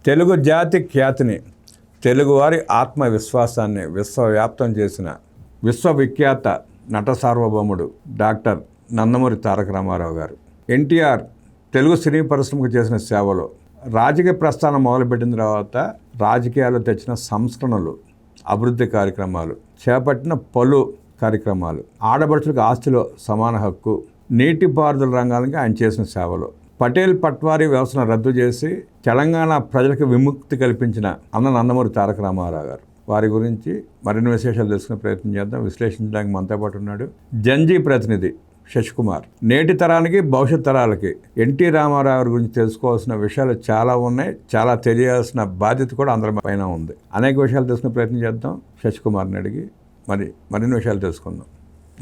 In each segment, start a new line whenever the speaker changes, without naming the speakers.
తెలుగు జాతి ఖ్యాతిని, తెలుగువారి ఆత్మవిశ్వాసాన్ని విశ్వవ్యాప్తం చేసిన విశ్వవిఖ్యాత నట సార్వభౌముడు డాక్టర్ నందమూరి తారక రామారావు గారు. ఎన్టీఆర్ తెలుగు సినీ పరిశ్రమకు చేసిన సేవలు, రాజకీయ ప్రస్థానం మొదలుపెట్టిన తర్వాత రాజకీయాల్లో తెచ్చిన సంస్కరణలు, అభివృద్ధి కార్యక్రమాలు, చేపట్టిన పలు కార్యక్రమాలు, ఆడపడుచులకు ఆస్తిలో సమాన హక్కు, నీటిపారుదల రంగానికి ఆయన చేసిన సేవలు, పటేల్ పట్వారీ వ్యవస్థను రద్దు చేసి తెలంగాణ ప్రజలకు విముక్తి కల్పించిన అన్న నందమూరి తారక రామారావు గారు. వారి గురించి మరిన్ని విశేషాలు తెలుసుకునే ప్రయత్నం చేద్దాం. విశ్లేషించడానికి మనతో పాటు ఉన్నాడు జంజీ ప్రతినిధి శశికుమార్. నేటి తరానికి, భవిష్యత్ తరాలకి ఎన్టీ రామారావు గురించి తెలుసుకోవాల్సిన విషయాలు చాలా ఉన్నాయి. చాలా తెలియాల్సిన బాధ్యత కూడా అందరి పైన ఉంది. అనేక విషయాలు తెలుసుకునే ప్రయత్నం చేద్దాం. శశికుమార్ని అడిగి మరిన్ని విషయాలు తెలుసుకుందాం.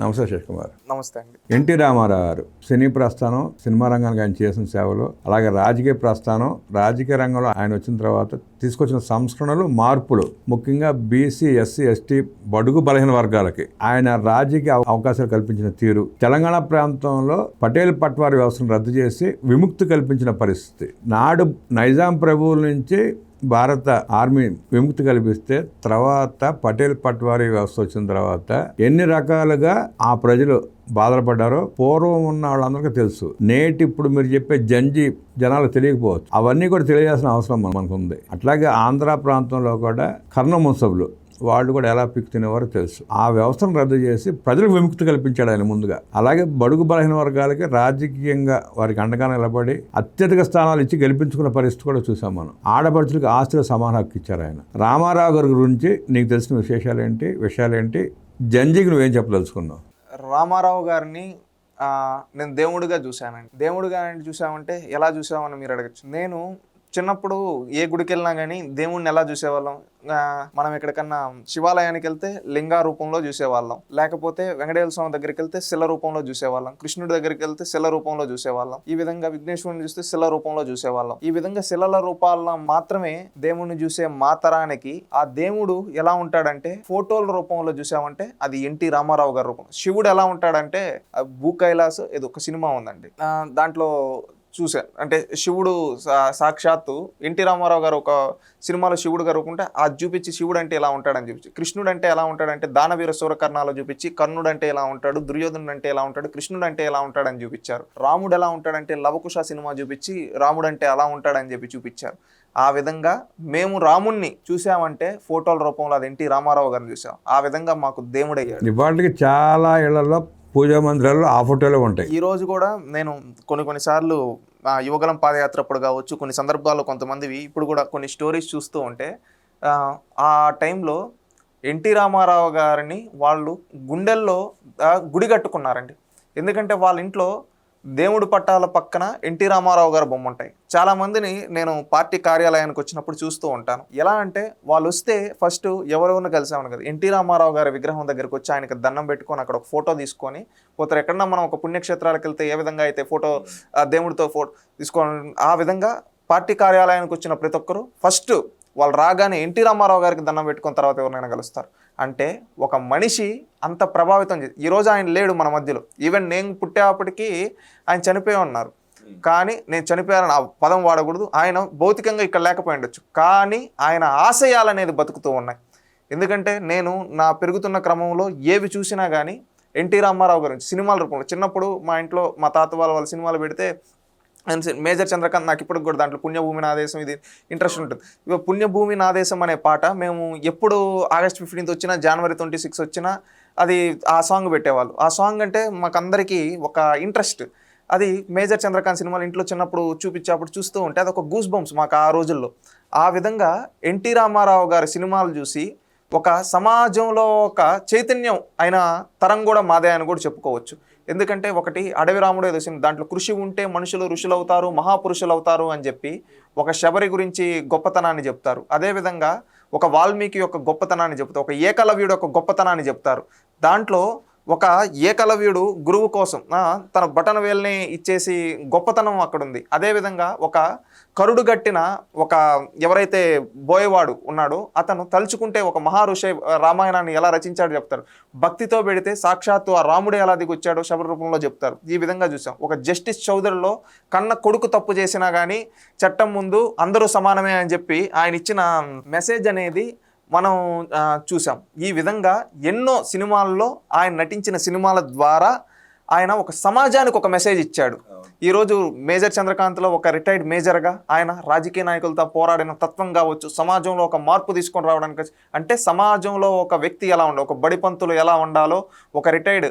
నమస్తే శశికుమార్.
నమస్తే అండి.
ఎన్టీ రామారావు గారు సినీ ప్రస్థానం, సినిమా రంగానికి ఆయన చేసిన సేవలు, అలాగే రాజకీయ ప్రస్థానం, రాజకీయ రంగంలో ఆయన వచ్చిన తర్వాత తీసుకొచ్చిన సంస్కరణలు, మార్పులు, ముఖ్యంగా బీసీ, ఎస్సీ, ఎస్టీ, బడుగు బలహీన వర్గాలకి ఆయన రాజకీయ అవకాశాలు కల్పించిన తీరు, తెలంగాణ ప్రాంతంలో పటేల్ పట్వారీ వ్యవస్థను రద్దు చేసి విముక్తి కల్పించిన పరిస్థితి, నాడు నైజాం ప్రభువుల నుంచి భారత ఆర్మీ విముక్తి కల్పిస్తే తర్వాత పటేల్ పట్వారీ వ్యవస్థ వచ్చిన తర్వాత ఎన్ని రకాలుగా ఆ ప్రజలు బాధపడ్డారో పూర్వం ఉన్న వాళ్ళందరికీ తెలుసు. నేటి ఇప్పుడు మీరు చెప్పే జంజీ జనాలు తెలియకపోవచ్చు. అవన్నీ కూడా తెలియాల్సిన అవసరం మనకు ఉంది. అట్లాగే ఆంధ్ర ప్రాంతంలో కూడా కర్ణ మున్సబులు వాళ్ళు కూడా ఎలా పిక్కు తినేవారో తెలుసు. ఆ వ్యవస్థను రద్దు చేసి ప్రజలకు విముక్తి కల్పించాడు ఆయన ముందుగా. అలాగే బడుగు బలహీన వర్గాలకి రాజకీయంగా వారికి అండగా నిలబడి అత్యధిక స్థానాలు ఇచ్చి గెలిపించుకున్న పరిస్థితి కూడా చూసాం మనం. ఆడపడుచులకు ఆస్తిలో సమాన హక్కు ఇచ్చారు ఆయన. రామారావు గారి గురించి నీకు తెలిసిన విషయాలేంటి? జంజీకి నువ్వేం చెప్పదలుచుకున్నావు?
రామారావు గారిని నేను దేవుడిగా చూశానండి. దేవుడిగా చూసామంటే ఎలా చూసామని మీరు అడగచ్చు. నేను చిన్నప్పుడు ఏ గుడికి వెళ్ళినా కానీ దేవుణ్ణి ఎలా చూసేవాళ్ళం, మనం ఎక్కడికన్నా శివాలయానికి వెళ్తే లింగా రూపంలో చూసేవాళ్ళం, లేకపోతే వెంకటేశ్వర స్వామి దగ్గరికి వెళ్తే శిల రూపంలో చూసేవాళ్ళం, కృష్ణుడి దగ్గరికి వెళ్తే శిల రూపంలో చూసేవాళ్ళం, ఈ విధంగా విఘ్నేశ్వరుని చూస్తే శిల రూపంలో చూసేవాళ్ళం. ఈ విధంగా శిలల రూపాల్లో మాత్రమే దేవుణ్ణి చూసే మా తరానికి ఆ దేవుడు ఎలా ఉంటాడంటే ఫోటోల రూపంలో చూసామంటే అది ఎన్టీ రామారావు గారి రూపం. శివుడు ఎలా ఉంటాడంటే భూ కైలాస్ ఏదో ఒక సినిమా ఉందండి, దాంట్లో చూశాను. అంటే శివుడు సాక్షాత్తు ఎన్టీ రామారావు గారు ఒక సినిమాలో శివుడు గారు ఉంటే అది చూపించి శివుడు అంటే ఎలా ఉంటాడని చూపించి, కృష్ణుడు అంటే ఎలా ఉంటాడంటే దానవీర సూరకర్ణాలో చూపించి కర్ణుడు అంటే ఎలా ఉంటాడు, దుర్యోధనుడు అంటే ఎలా ఉంటాడు, కృష్ణుడు అంటే ఎలా ఉంటాడని చూపించారు. రాముడు ఎలా ఉంటాడంటే లవకుశ సినిమా చూపించి రాముడు అంటే ఎలా ఉంటాడని చెప్పి చూపించారు. ఆ విధంగా మేము రాముణ్ణి చూసామంటే ఫోటోల రూపంలో అది ఎన్టీ రామారావు గారిని చూసాం. ఆ విధంగా మాకు దేవుడయ్యాడు.
ఇవాళకి చాలా ఇళ్లలో పూజా మందిరాల్లో ఆ ఫోటోలే ఉంటాయి.
ఈ రోజు కూడా నేను కొన్నిసార్లు యువగలం పాదయాత్ర అప్పుడు కావచ్చు, కొన్ని సందర్భాల్లో కొంతమందివి ఇప్పుడు కూడా కొన్ని స్టోరీస్ చూస్తూ ఉంటే ఆ టైంలో ఎన్టీ రామారావు గారిని వాళ్ళు గుండెల్లో గుడి కట్టుకున్నారండి. ఎందుకంటే వాళ్ళ ఇంట్లో దేవుడి పట్టాల పక్కన ఎన్టీ రామారావు గారు బొమ్మ ఉంటాయి. చాలా మందిని నేను పార్టీ కార్యాలయానికి వచ్చినప్పుడు చూస్తూ ఉంటాను. ఎలా అంటే వాళ్ళు వస్తే ఫస్ట్ ఎవరెవరిని కలిసామని కదా, ఎన్టీ రామారావు గారి విగ్రహం దగ్గరికి వచ్చి ఆయనకి దండం పెట్టుకొని అక్కడ ఒక ఫోటో తీసుకొని పోతారు. ఎక్కడన్నా మనం ఒక పుణ్యక్షేత్రాలకు వెళ్తే ఏ విధంగా అయితే ఫోటో దేవుడితో ఫోటో తీసుకొని, ఆ విధంగా పార్టీ కార్యాలయానికి వచ్చిన ప్రతి ఒక్కరు ఫస్ట్ వాళ్ళు రాగానే ఎన్టీ రామారావు గారికి దండం పెట్టుకున్న తర్వాత ఎవరినైనా కలుస్తారు. అంటే ఒక మనిషి అంత ప్రభావితం చేసి, ఈరోజు ఆయన లేడు మన మధ్యలో. ఈవెన్ నేను పుట్టేపటికి ఆయన చనిపోయి ఉన్నారు, కానీ నేను చనిపోయాలని ఆ పదం వాడకూడదు. ఆయన భౌతికంగా ఇక్కడ లేకపోయి ఉండొచ్చు, కానీ ఆయన ఆశయాలు అనేది బతుకుతూ ఉన్నాయి. ఎందుకంటే నేను నా పెరుగుతున్న క్రమంలో ఏవి చూసినా కానీ ఎన్టీ రామారావు గురించి సినిమాల రూపంలో, చిన్నప్పుడు మా ఇంట్లో మా తాత వాళ్ళ సినిమాలు పెడితే మేజర్ చంద్రకాంత్, నాకు ఇప్పటికి కూడా దాంట్లో పుణ్యభూమి నా దేశం ఇది ఇంట్రెస్ట్ ఉంటుంది. ఇక పుణ్యభూమి నా దేశం అనే పాట మేము ఎప్పుడు ఆగస్ట్ 15th వచ్చినా, జనవరి 26 వచ్చినా అది ఆ సాంగ్ పెట్టేవాళ్ళు. ఆ సాంగ్ అంటే మాకందరికీ ఒక ఇంట్రెస్ట్. అది మేజర్ చంద్రకాంత్ సినిమాలు ఇంట్లో చిన్నప్పుడు చూపించేప్పుడు చూస్తూ ఉంటే అది ఒక గూస్ బంప్స్ మాకు ఆ రోజుల్లో. ఆ విధంగా ఎన్టీ రామారావు గారి సినిమాలు చూసి ఒక సమాజంలో ఒక చైతన్యం అయిన తరం కూడా మాదే అని కూడా చెప్పుకోవచ్చు. ఎందుకంటే ఒకటి అడవి రాముడు ఏదో దాంట్లో కృషి ఉంటే మనుషులు ఋషులు అవుతారు, మహాపురుషులు అవుతారు అని చెప్పి ఒక శబరి గురించి గొప్పతనాన్ని చెప్తారు. అదేవిధంగా ఒక వాల్మీకి యొక్క గొప్పతనాన్ని చెప్తారు, ఒక ఏకలవ్యుడు యొక్క గొప్పతనాన్ని చెప్తారు. దాంట్లో ఒక ఏకలవ్యుడు గురువు కోసం తన బటన్ వేల్ని ఇచ్చేసి గొప్పతనం అక్కడ ఉంది. అదేవిధంగా ఒక కరుడు గట్టిన ఒక ఎవరైతే బోయవాడు ఉన్నాడో అతను తలుచుకుంటే ఒక మహారుషి రామాయణాన్ని ఎలా రచించాడో చెప్తారు. భక్తితో పెడితే సాక్షాత్తు ఆ రాముడు ఎలా దిగొచ్చాడో శబర రూపంలో చెప్తారు. ఈ విధంగా చూసాం. ఒక జస్టిస్ చౌదరిలో కన్న కొడుకు తప్పు చేసినా కానీ చట్టం ముందు అందరూ సమానమే అని చెప్పి ఆయన ఇచ్చిన మెసేజ్ అనేది మనం చూసాం. ఈ విధంగా ఎన్నో సినిమాల్లో ఆయన నటించిన సినిమాల ద్వారా ఆయన ఒక సమాజానికి ఒక మెసేజ్ ఇచ్చాడు. ఈరోజు మేజర్ చంద్రకాంత్లో ఒక రిటైర్డ్ మేజర్గా ఆయన రాజకీయ నాయకులతో పోరాడిన తత్వం కావచ్చు, సమాజంలో ఒక మార్పు తీసుకొని రావడానికి, అంటే సమాజంలో ఒక వ్యక్తి ఎలా ఉండాలో, ఒక బడిపంతులు ఎలా ఉండాలో, ఒక రిటైర్డ్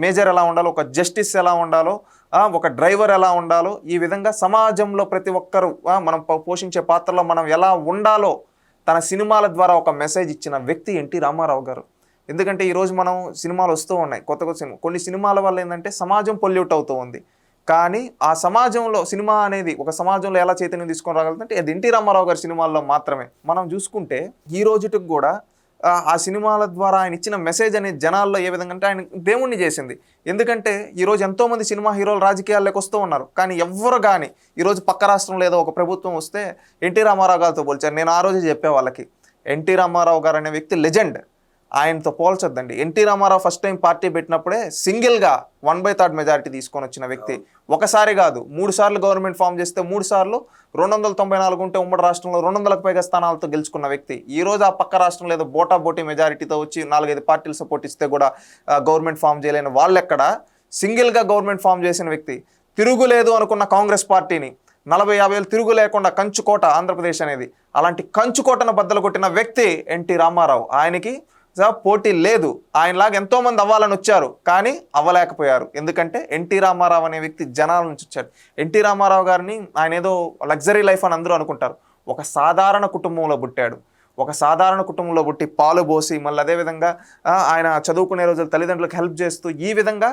మేజర్ ఎలా ఉండాలో, ఒక జస్టిస్ ఎలా ఉండాలో, ఒక డ్రైవర్ ఎలా ఉండాలో, ఈ విధంగా సమాజంలో ప్రతి ఒక్కరు మనం పోషించే పాత్రలో మనం ఎలా ఉండాలో తన సినిమాల ద్వారా ఒక మెసేజ్ ఇచ్చిన వ్యక్తి ఎన్టీ రామారావు గారు. ఎందుకంటే ఈరోజు మనం సినిమాలు వస్తూ ఉన్నాయి, కొత్త కొత్త సినిమా. కొన్ని సినిమాల వల్ల ఏంటంటే సమాజం పొల్యూట్ అవుతూ ఉంది. కానీ ఆ సమాజంలో సినిమా అనేది ఒక సమాజంలో ఎలా చైతన్యం తీసుకొని రాగలుగుతుందంటే అది ఎన్టీ రామారావు గారి సినిమాల్లో మాత్రమే. మనం చూసుకుంటే ఈ రోజుటికి కూడా ఆ సినిమాల ద్వారా ఆయన ఇచ్చిన మెసేజ్ అనేది జనాల్లో ఏ విధంగా అంటే ఆయన దేవుణ్ణి చేసింది. ఎందుకంటే ఈరోజు ఎంతోమంది సినిమా హీరోలు రాజకీయాల్లోకి వస్తూ ఉన్నారు. కానీ ఎవ్వరు కానీ ఈరోజు పక్క రాష్ట్రంలో ఏదో ఒక ప్రభుత్వం వస్తే ఎన్టీ రామారావు గారితో పోల్చారు. నేను ఆ రోజే చెప్పే వాళ్ళకి, ఎన్టీ రామారావు గారు అనే వ్యక్తి లెజెండ్, ఆయనతో పోల్చొద్దండి. N T Ramarao first time party పెట్టినప్పుడే సింగిల్గా 1/3 మెజారిటీ తీసుకొని వచ్చిన వ్యక్తి. ఒకసారి కాదు, 3 సార్లు గవర్నమెంట్ ఫామ్ చేస్తే 3 సార్లు 294 ఉంటే ఉమ్మడి రాష్ట్రంలో 200కు పైగా స్థానాలతో గెలుచుకున్న వ్యక్తి. ఈ రోజు ఆ పక్క రాష్ట్రంలో ఏదో బోటాబోటీ మెజారిటీతో వచ్చి 4-5 పార్టీలు సపోర్ట్ ఇస్తే కూడా గవర్నమెంట్ ఫామ్ చేయలేని వాళ్ళెక్కడ సింగిల్గా గవర్నమెంట్ ఫామ్ చేసిన వ్యక్తి. తిరుగులేదు అనుకున్న కాంగ్రెస్ పార్టీని 40-50 ఏళ్ళు తిరుగు లేకుండా కంచుకోట ఆంధ్రప్రదేశ్ అనేది, అలాంటి కంచుకోటను బద్దలు కొట్టిన వ్యక్తి ఎన్టీ రామారావు. ఆయనకి పోటీ లేదు. ఆయనలాగా ఎంతోమంది అవ్వాలని వచ్చారు కానీ అవ్వలేకపోయారు. ఎందుకంటే ఎన్టీ రామారావు అనే వ్యక్తి జనాల నుంచి వచ్చాడు. ఎన్టీ రామారావు గారిని ఆయన ఏదో లగ్జరీ లైఫ్ అని అందరూ అనుకుంటారు. ఒక సాధారణ కుటుంబంలో పుట్టాడు. ఒక సాధారణ కుటుంబంలో పుట్టి పాలు పోసి మళ్ళీ అదేవిధంగా ఆయన చదువుకునే రోజులు తల్లిదండ్రులకు హెల్ప్ చేస్తూ ఈ విధంగా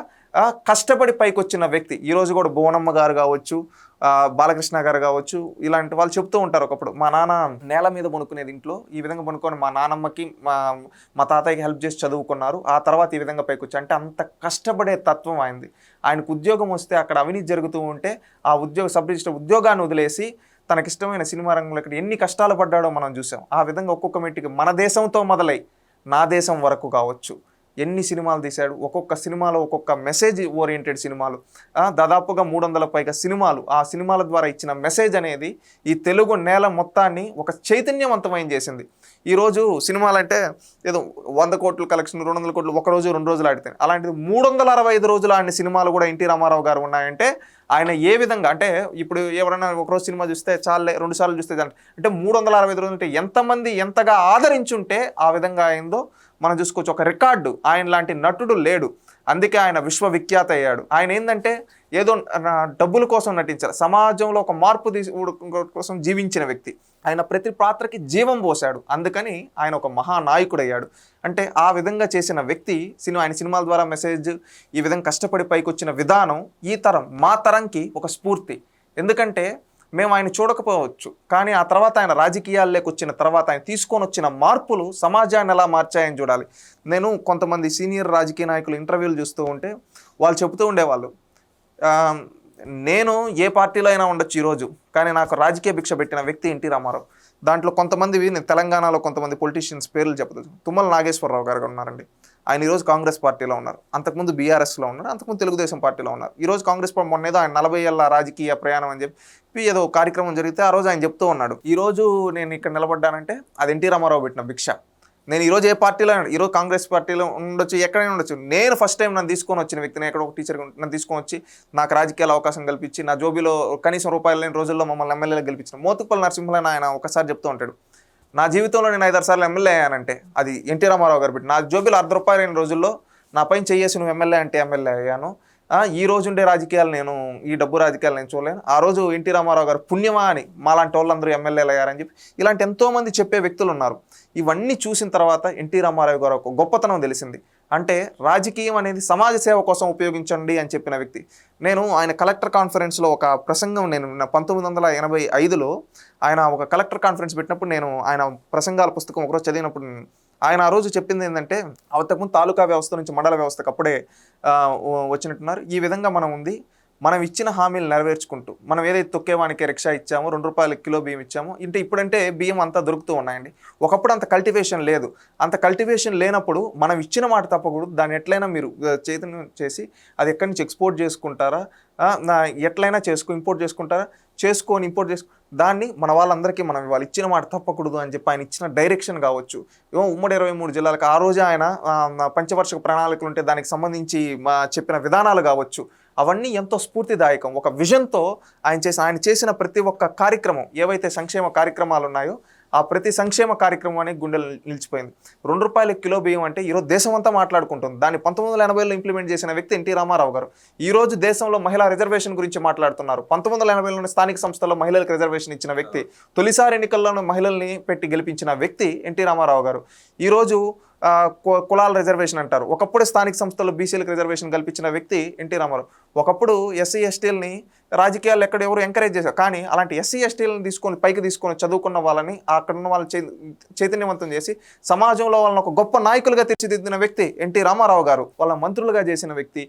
కష్టపడి పైకి వచ్చిన వ్యక్తి. ఈరోజు కూడా భువనమ్మ గారు కావచ్చు, బాలకృష్ణ గారు కావచ్చు, ఇలాంటి వాళ్ళు చెప్తూ ఉంటారు. ఒకప్పుడు మా నాన్న నేల మీద పనుకునేది, ఇంట్లో ఈ విధంగా పనుకొని మా నాన్నమ్మకి మా తాతయ్యకి హెల్ప్ చేసి చదువుకున్నారు. ఆ తర్వాత ఈ విధంగా పైకి వచ్చి, అంటే అంత కష్టపడే తత్వం ఆయనది. ఆయనకు ఉద్యోగం వస్తే అక్కడ అవినీతి జరుగుతూ ఉంటే ఆ సబ్ రిజిస్టర్ ఉద్యోగాన్ని వదిలేసి తనకిష్టమైన సినిమా రంగంలో ఇక్కడ ఎన్ని కష్టాలు పడ్డాడో మనం చూసాం. ఆ విధంగా ఒక్కొక్క మెట్టికి మన దేశంతో మొదలై నా దేశం వరకు కావచ్చు ఎన్ని సినిమాలు తీశాడు. ఒక్కొక్క సినిమాలో ఒక్కొక్క మెసేజ్ ఓరియంటెడ్ సినిమాలు, దాదాపుగా 300 పైగా సినిమాలు. ఆ సినిమాల ద్వారా ఇచ్చిన మెసేజ్ అనేది ఈ తెలుగు నేల మొత్తాన్ని ఒక చైతన్యవంతమైన చేసింది. ఈరోజు సినిమాలు అంటే ఏదో 100 కోట్ల కలెక్షన్, 200 కోట్లు ఒక రోజు 2 రోజులు ఆడితే, అలాంటిది 365 రోజులు ఆడిన సినిమాలు కూడా ఎన్టీ రామారావు గారు ఉన్నాయంటే ఆయన ఏ విధంగా, అంటే ఇప్పుడు ఎవరైనా ఒకరోజు సినిమా చూస్తే చాలే, 2 సార్లు చూస్తే అంటే 365 రోజులు అంటే ఎంతమంది ఎంతగా ఆదరించుంటే ఆ విధంగా అయిందో మనం చూసుకోవచ్చు. ఒక రికార్డు, ఆయన లాంటి నటుడు లేడు. అందుకే ఆయన విశ్వవిఖ్యాత అయ్యాడు. ఆయన ఏంటంటే ఏదో డబ్బుల కోసం నటించారు, సమాజంలో ఒక మార్పు కోసం జీవించిన వ్యక్తి. ఆయన ప్రతి పాత్రకి జీవం పోశాడు. అందుకని ఆయన ఒక మహానాయకుడు అయ్యాడు. అంటే ఆ విధంగా చేసిన వ్యక్తి ఆయన సినిమాల ద్వారా మెసేజ్, ఈ విధంగా కష్టపడి పైకి వచ్చిన విధానం ఈ తరం మా తరంకి ఒక స్ఫూర్తి. ఎందుకంటే మేము ఆయన చూడకపోవచ్చు, కానీ ఆ తర్వాత ఆయన రాజకీయాల్లోకి వచ్చిన తర్వాత ఆయన తీసుకొని వచ్చిన మార్పులు సమాజాన్ని ఎలా మార్చాయని చూడాలి. నేను కొంతమంది సీనియర్ రాజకీయ నాయకులు ఇంటర్వ్యూలు చూస్తూ ఉంటే వాళ్ళు చెబుతూ ఉండేవాళ్ళు, నేను ఏ పార్టీలో అయినా ఉండొచ్చు ఈరోజు, కానీ నాకు రాజకీయ భిక్ష పెట్టిన వ్యక్తి ఎన్టీ రామారావు. దాంట్లో కొంతమంది తెలంగాణలో కొంతమంది పొలిటీషియన్స్ పేర్లు చెప్పదు. తుమ్మల నాగేశ్వరరావు గారు ఉన్నారండి. ఆయన ఈరోజు కాంగ్రెస్ పార్టీలో ఉన్నారు, అంతకుముందు బీఆర్ఎస్లో ఉన్నారు, అంతకుముందు తెలుగుదేశం పార్టీలో ఉన్నారు. ఈరోజు కాంగ్రెస్ మొన్నేదో ఆయన 40 ఏళ్ళ రాజకీయ ప్రయాణం అని చెప్పి ఏదో కార్యక్రమం జరిగితే ఆ రోజు ఆయన చెప్తూ ఉన్నాడు, ఈరోజు నేను ఇక్కడ నిలబడ్డానంటే అది ఎన్టీ రామారావు పెట్టిన భిక్ష. నేను ఈరోజు ఏ పార్టీలో, ఈరోజు కాంగ్రెస్ పార్టీలో ఉండొచ్చు, ఎక్కడైనా ఉండొచ్చు, నేను ఫస్ట్ టైం నన్ను తీసుకొని వచ్చిన వ్యక్తిని, ఎక్కడ ఒక టీచర్ నన్ను తీసుకొని వచ్చి నాకు రాజకీయాల అవకాశం కల్పించి నా జోబీలో కనీసం రూపాయలు లేని రోజుల్లో మమ్మల్ని ఎమ్మెల్యేలకు గెలిపించిన మోతుకుపల్లి నరసింహులని ఆయన ఒకసారి చెప్తూ ఉంటాడు, నా జీవితంలో నేను 5-6 సార్లు ఎమ్మెల్యే అయ్యానంటే అది ఎన్టీ రామారావు గారు పెట్టి, నా జోబీలో ₹1 అయిన రోజుల్లో నా పైన చెయ్యేసి నువ్వు ఎమ్మెల్యే అంటే ఎమ్మెల్యే అయ్యాను. ఈ రోజు ఉండే రాజకీయాలు నేను, ఈ డబ్బు రాజకీయాలు నేను చూడలేను, ఆ రోజు ఎన్టీ రామారావు గారు పుణ్యమా అని మాలాంటి వాళ్ళందరూ ఎమ్మెల్యేలు అయ్యారని చెప్పి ఇలాంటి ఎంతోమంది చెప్పే వ్యక్తులు ఉన్నారు. ఇవన్నీ చూసిన తర్వాత ఎన్టీ రామారావు గారు ఒక గొప్పతనం తెలిసింది. అంటే రాజకీయం అనేది సమాజ సేవ కోసం ఉపయోగించండి అని చెప్పిన వ్యక్తి. నేను ఆయన కలెక్టర్ కాన్ఫరెన్స్లో ఒక ప్రసంగం, నేను 1985లో ఆయన ఒక కలెక్టర్ కాన్ఫరెన్స్ పెట్టినప్పుడు నేను ఆయన ప్రసంగాల పుస్తకం ఒకరోజు చదివినప్పుడు ఆయన ఆ రోజు చెప్పింది ఏంటంటే, అంతకుముందు తాలూకా వ్యవస్థ నుంచి మండల వ్యవస్థకు అప్పుడే వచ్చినట్టున్నారు. ఈ విధంగా మనం ఉంది, మనం ఇచ్చిన హామీలు నెరవేర్చుకుంటూ, మనం ఏదైతే తొక్కేవానికి రిక్షా ఇచ్చామో, ₹2 కిలో బియ్యం ఇచ్చామో, ఇప్పుడంటే బియ్యం అంతా దొరుకుతూ ఉన్నాయండి. ఒకప్పుడు అంత కల్టివేషన్ లేదు. అంత కల్టివేషన్ లేనప్పుడు మనం ఇచ్చిన మాట తప్పకూడదు. దాన్ని ఎట్లయినా మీరు చైతన్యం చేసి అది ఎక్కడి నుంచి ఎక్స్పోర్ట్ చేసుకుంటారా, ఎట్లయినా ఇంపోర్ట్ చేసుకుంటారా, ఇంపోర్ట్ దాన్ని మన వాళ్ళందరికీ మనం ఇవ్వాలి, ఇచ్చిన మాట తప్పకూడదు అని చెప్పి ఆయన ఇచ్చిన డైరెక్షన్ కావచ్చు. ఉమ్మడి 23 జిల్లాలకు ఆ రోజు ఆయన పంచవార్షిక ప్రణాళికలు ఉంటే దానికి సంబంధించి చెప్పిన విధానాలు కావచ్చు, అవన్నీ ఎంతో స్ఫూర్తిదాయకం. ఒక విజన్తో ఆయన చేసిన ప్రతి ఒక్క కార్యక్రమం, ఏవైతే సంక్షేమ కార్యక్రమాలు ఉన్నాయో ఆ ప్రతి సంక్షేమ కార్యక్రమం అనేది గుండెలు నిలిచిపోయింది. ₹2 కిలో బియ్యం అంటే ఈరోజు దేశం అంతా మాట్లాడుకుంటుంది. దాన్ని 1980లో ఇంప్లిమెంట్ చేసిన వ్యక్తి ఎన్టీ రామారావు గారు. ఈ రోజు దేశంలో మహిళా రిజర్వేషన్ గురించి మాట్లాడుతున్నారు. 1980లోనే స్థానిక సంస్థల్లో మహిళలకు రిజర్వేషన్ ఇచ్చిన వ్యక్తి, తొలిసారి ఎన్నికల్లోనూ మహిళల్ని పెట్టి గెలిపించిన వ్యక్తి ఎన్టీ రామారావు గారు. ఈరోజు కులాల రిజర్వేషన్ అంటారు. ఒకప్పుడు స్థానిక సంస్థల్లో బీసీలకు రిజర్వేషన్ కల్పించిన వ్యక్తి ఎన్టీ రామారావు. ఒకప్పుడు ఎస్సీ ఎస్టీలని రాజకీయాలు ఎక్కడ ఎవరు ఎంకరేజ్ చేశారు, కానీ అలాంటి ఎస్సీ ఎస్టీలను పైకి తీసుకొని చదువుకున్న వాళ్ళని అక్కడ ఉన్న వాళ్ళని చైతన్యవంతం చేసి సమాజంలో వాళ్ళని ఒక గొప్ప నాయకులుగా తీర్చిదిద్దిన వ్యక్తి ఎన్టీ రామారావు గారు. వాళ్ళ మంత్రులుగా చేసిన వ్యక్తి,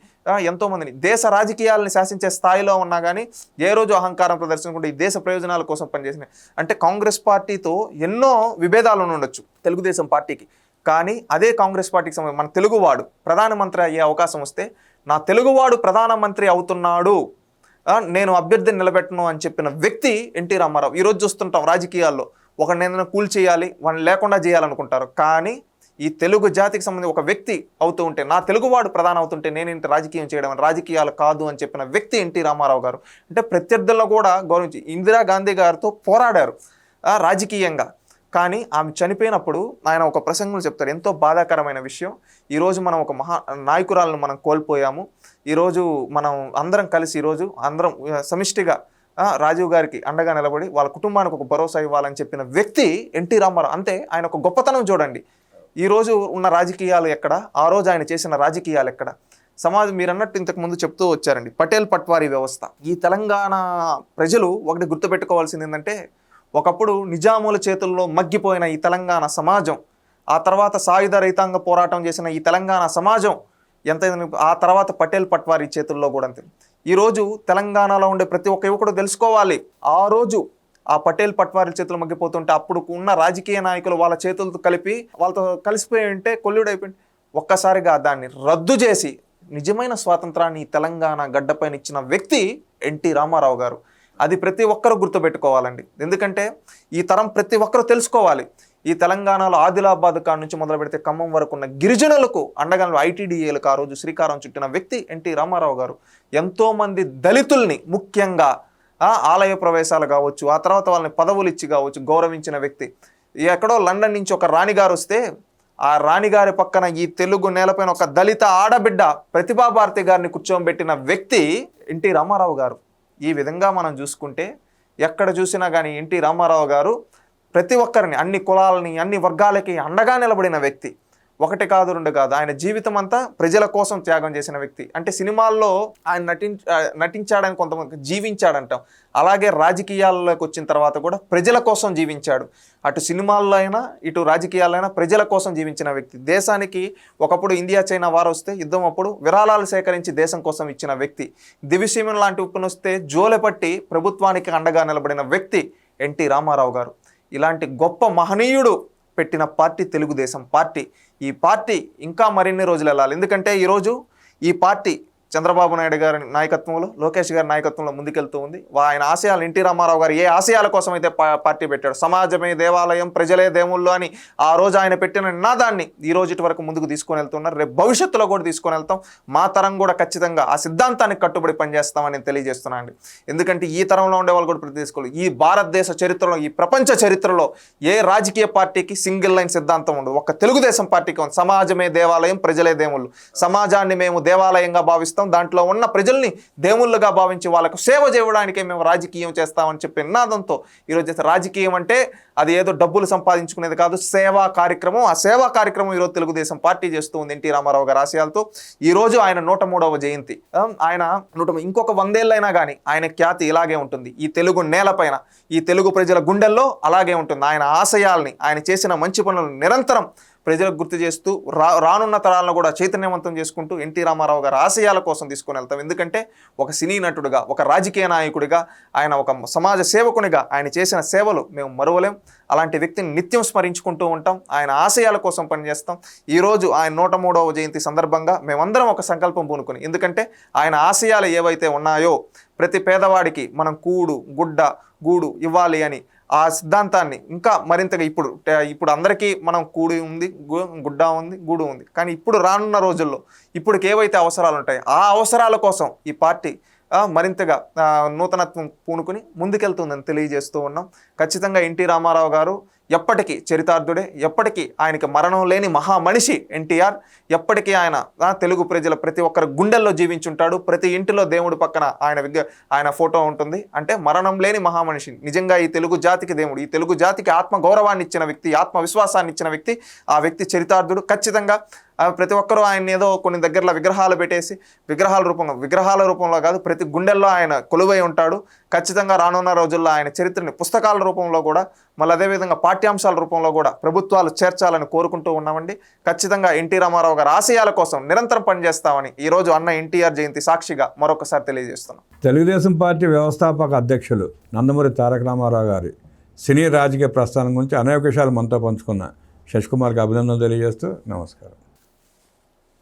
ఎంతోమందిని దేశ రాజకీయాలను శాసించే స్థాయిలో ఉన్నా కానీ ఏ రోజు అహంకారం ప్రదర్శించకుండా ఈ దేశ ప్రయోజనాల కోసం పనిచేసిన, అంటే కాంగ్రెస్ పార్టీతో ఎన్నో విభేదాలు ఉండొచ్చు తెలుగుదేశం పార్టీకి, కానీ అదే కాంగ్రెస్ పార్టీకి సంబంధించి మన తెలుగువాడు ప్రధానమంత్రి అయ్యే అవకాశం వస్తే, నా తెలుగువాడు ప్రధానమంత్రి అవుతున్నాడు, నేను అభ్యర్థిని నిలబెట్టను అని చెప్పిన వ్యక్తి ఎన్టీ రామారావు. ఈరోజు చూస్తుంటాం రాజకీయాల్లో ఒకరిని ఏదైనా కూల్ చేయాలి, వాళ్ళని లేకుండా చేయాలనుకుంటారు, కానీ ఈ తెలుగు జాతికి సంబంధించి ఒక వ్యక్తి అవుతూ ఉంటే, నా తెలుగువాడు ప్రధానం అవుతుంటే నేనేంటి రాజకీయం చేయడం, రాజకీయాలు కాదు అని చెప్పిన వ్యక్తి ఎన్టీ రామారావు గారు. అంటే ప్రత్యర్థులను కూడా గౌరవించి ఇందిరాగాంధీ గారితో పోరాడారు రాజకీయంగా. కానీ ఆమె చనిపోయినప్పుడు ఆయన ఒక ప్రసంగంలో చెప్తారు, ఎంతో బాధాకరమైన విషయం, ఈరోజు మనం ఒక నాయకురాలను మనం కోల్పోయాము, ఈరోజు మనం అందరం కలిసి ఈరోజు అందరం సమిష్టిగా రాజీవ్ గారికి అండగా నిలబడి వాళ్ళ కుటుంబానికి ఒక భరోసా ఇవ్వాలని చెప్పిన వ్యక్తి ఎన్టీ రామారావు. అంతే ఆయన ఒక గొప్పతనం చూడండి. ఈరోజు ఉన్న రాజకీయాలు ఎక్కడ, ఆ రోజు ఆయన చేసిన రాజకీయాలు ఎక్కడ. సమాజం మీరు అన్నట్టు ఇంతకు ముందు చెప్తూ వచ్చారండి, పటేల్ పట్వారీ వ్యవస్థ. ఈ తెలంగాణ ప్రజలు ఒకటి గుర్తుపెట్టుకోవాల్సింది ఏంటంటే, ఒకప్పుడు నిజాముల చేతుల్లో మగ్గిపోయిన ఈ తెలంగాణ సమాజం, ఆ తర్వాత సాయుధ రైతాంగ పోరాటం చేసిన ఈ తెలంగాణ సమాజం ఎంతైనా, ఆ తర్వాత పటేల్ పట్వారీ చేతుల్లో కూడా అంతే. ఈరోజు తెలంగాణలో ఉండే ప్రతి ఒక్క యువకుడు తెలుసుకోవాలి, ఆ రోజు ఆ పటేల్ పట్వారీ చేతులు మగ్గిపోతుంటే అప్పుడు ఉన్న రాజకీయ నాయకులు వాళ్ళ చేతులతో వాళ్ళతో కలిసిపోయి ఉంటే కొల్లుడైపోయి, ఒక్కసారిగా దాన్ని రద్దు చేసి నిజమైన స్వాతంత్రాన్ని తెలంగాణ గడ్డపైన ఇచ్చిన వ్యక్తి ఎన్టీ రామారావు గారు. అది ప్రతి ఒక్కరూ గుర్తుపెట్టుకోవాలండి. ఎందుకంటే ఈ తరం ప్రతి ఒక్కరూ తెలుసుకోవాలి, ఈ తెలంగాణలో ఆదిలాబాద్ కాడ నుంచి మొదలు పెడితే ఖమ్మం వరకు ఉన్న గిరిజనులకు అండగా ఐటీడీఏలకు ఆ రోజు శ్రీకారం చుట్టిన వ్యక్తి ఎన్టీ రామారావు గారు. ఎంతోమంది దళితుల్ని ముఖ్యంగా ఆలయ ప్రవేశాలు కావచ్చు, ఆ తర్వాత వాళ్ళని పదవులు ఇచ్చి కావచ్చు గౌరవించిన వ్యక్తి. ఎక్కడో లండన్ నుంచి ఒక రాణిగారు వస్తే ఆ రాణిగారి పక్కన ఈ తెలుగు నేలపైన ఒక దళిత ఆడబిడ్డ ప్రతిభా భారతి గారిని కూర్చోబెట్టిన వ్యక్తి ఎన్టీ రామారావు గారు. ఈ విధంగా మనం చూసుకుంటే ఎక్కడ చూసినా కానీ ఎన్టీ రామారావు గారు ప్రతి ఒక్కరిని, అన్ని కులాలని, అన్ని వర్గాలకి అండగా నిలబడిన వ్యక్తి. ఒకటి కాదు, రెండు కాదు, ఆయన జీవితం అంతా ప్రజల కోసం త్యాగం చేసిన వ్యక్తి. అంటే సినిమాల్లో ఆయన నటించాడని కొంతమంది జీవించాడంటాం, అలాగే రాజకీయాల్లోకి వచ్చిన తర్వాత కూడా ప్రజల కోసం జీవించాడు. అటు సినిమాల్లో అయినా ఇటు రాజకీయాల్లో అయినా ప్రజల కోసం జీవించిన వ్యక్తి. దేశానికి ఒకప్పుడు ఇండియా చైనా వారు వస్తే యుద్ధం అప్పుడు విరాళాలు సేకరించి దేశం కోసం ఇచ్చిన వ్యక్తి. దివిసీమన్ లాంటి ఉప్పును వస్తే జోలెపట్టి ప్రభుత్వానికి అండగా నిలబడిన వ్యక్తి ఎన్టీ రామారావు గారు. ఇలాంటి గొప్ప మహనీయుడు పెట్టిన పార్టీ తెలుగుదేశం పార్టీ. ఈ పార్టీ ఇంకా మరిన్ని రోజులు వెళ్ళాలి. ఎందుకంటే ఈరోజు ఈ పార్టీ చంద్రబాబు నాయుడు గారి నాయకత్వంలో, లోకేష్ గారి నాయకత్వంలో ముందుకెళ్తూ ఉంది. ఆయన ఆశయాలు, ఎన్టీ రామారావు గారు ఏ ఆశయాల కోసం అయితే పార్టీ పెట్టాడు, సమాజమే దేవాలయం, ప్రజలే దేవుళ్ళు అని ఆ రోజు ఆయన పెట్టిన నినాదాన్ని ఈ రోజు ఇటు వరకు ముందుకు తీసుకొని వెళ్తున్నారు. రేపు భవిష్యత్తులో కూడా తీసుకొని వెళ్తాం. మా తరం కూడా ఖచ్చితంగా ఆ సిద్ధాంతానికి కట్టుబడి పనిచేస్తామని నేను తెలియజేస్తున్నాను అండి. ఎందుకంటే ఈ తరంలో ఉండే వాళ్ళు కూడా ప్రతి తీసుకోవాలి. ఈ భారతదేశ చరిత్రలో, ఈ ప్రపంచ చరిత్రలో ఏ రాజకీయ పార్టీకి సింగిల్ లైన్ సిద్ధాంతం ఉండదు. ఒక్క తెలుగుదేశం పార్టీకి ఉంది, సమాజమే దేవాలయం, ప్రజలే దేవుళ్ళు. సమాజాన్ని మేము దేవాలయంగా భావిస్తాం, దాంట్లో ఉన్న ప్రజల్ని దేవుళ్ళుగా భావించి వాళ్ళకు సేవ చేయడానికే మేము రాజకీయం చేస్తామని చెప్పి నినాదంతో ఈరోజు రాజకీయం అంటే అది ఏదో డబ్బులు సంపాదించుకునేది కాదు, సేవా కార్యక్రమం. ఆ సేవా కార్యక్రమం ఈరోజు తెలుగుదేశం పార్టీ చేస్తూ ఉంది ఎన్టీ రామారావు గారి ఆశయాలతో. ఈరోజు ఆయన 103వ జయంతి. ఆయన ఇంకొక 100 ఏళ్ళైనా కానీ ఆయన ఖ్యాతి ఇలాగే ఉంటుంది. ఈ తెలుగు నేలపైన, ఈ తెలుగు ప్రజల గుండెల్లో అలాగే ఉంటుంది. ఆయన ఆశయాల్ని, ఆయన చేసిన మంచి పనులను నిరంతరం ప్రజలకు గుర్తు చేస్తూ రానున్న తరాలను కూడా చైతన్యవంతం చేసుకుంటూ ఎన్టీ రామారావు గారి ఆశయాల కోసం తీసుకొని వెళ్తాం. ఎందుకంటే ఒక సినీ నటుడిగా, ఒక రాజకీయ నాయకుడిగా, ఆయన ఒక సమాజ సేవకునిగా ఆయన చేసిన సేవలు మేము మరువలేం. అలాంటి వ్యక్తిని నిత్యం స్మరించుకుంటూ ఉంటాం. ఆయన ఆశయాల కోసం పనిచేస్తాం. ఈరోజు ఆయన 103వ జయంతి సందర్భంగా మేమందరం ఒక సంకల్పం పూనుకొని, ఎందుకంటే ఆయన ఆశయాలు ఏవైతే ఉన్నాయో ప్రతి పేదవాడికి మనం కూడు, గుడ్డ, గూడు ఇవ్వాలి అని ఆ సిద్ధాంతాన్ని ఇంకా మరింతగా ఇప్పుడు అందరికీ మనం కూడి ఉంది, గుడ్డ ఉంది, గూడు ఉంది. కానీ ఇప్పుడు రానున్న రోజుల్లో ఇప్పటికి ఏవైతే అవసరాలు ఉంటాయో ఆ అవసరాల కోసం ఈ పార్టీ మరింతగా నూతనత్వం పూనుకుని ముందుకెళ్తుందని తెలియజేస్తూ ఉన్నాం. ఖచ్చితంగా ఎన్టీ రామారావు గారు ఎప్పటికీ చరితార్థుడే, ఎప్పటికీ ఆయనకి మరణం లేని మహామనిషి ఎన్టీఆర్. ఎప్పటికీ ఆయన తెలుగు ప్రజల ప్రతి ఒక్కరి గుండెల్లో జీవించుంటాడు. ప్రతి ఇంటిలో దేవుడి పక్కన ఆయన ఫోటో ఉంటుంది. అంటే మరణం లేని మహామనిషి, నిజంగా ఈ తెలుగు జాతికి దేవుడు, ఈ తెలుగు జాతికి ఆత్మ గౌరవాన్ని ఇచ్చిన వ్యక్తి, ఆత్మవిశ్వాసాన్ని ఇచ్చిన వ్యక్తి, ఆ వ్యక్తి చరితార్థుడు. ఖచ్చితంగా ప్రతి ఒక్కరూ ఆయన ఏదో కొన్ని దగ్గరలో విగ్రహాలు పెట్టేసి విగ్రహాల రూపంలో కాదు, ప్రతి గుండెల్లో ఆయన కొలువై ఉంటాడు. ఖచ్చితంగా రానున్న రోజుల్లో ఆయన చరిత్రని పుస్తకాల రూపంలో కూడా, మళ్ళీ అదేవిధంగా పాఠ్యాంశాల రూపంలో కూడా ప్రభుత్వాలు చేర్చాలని కోరుకుంటూ ఉన్నామండి. ఖచ్చితంగా ఎన్టీ రామారావు గారి ఆశయాల కోసం నిరంతరం పనిచేస్తామని ఈరోజు అన్న ఎన్టీఆర్ జయంతి సాక్షిగా మరొకసారి తెలియజేస్తున్నాం.
తెలుగుదేశం పార్టీ వ్యవస్థాపక అధ్యక్షులు నందమూరి తారక రామారావు గారి సినీ రాజకీయ ప్రస్థానం గురించి అనేక విషయాలు మనతో పంచుకున్న శశికుమార్కి అభినందనలు తెలియజేస్తూ నమస్కారం.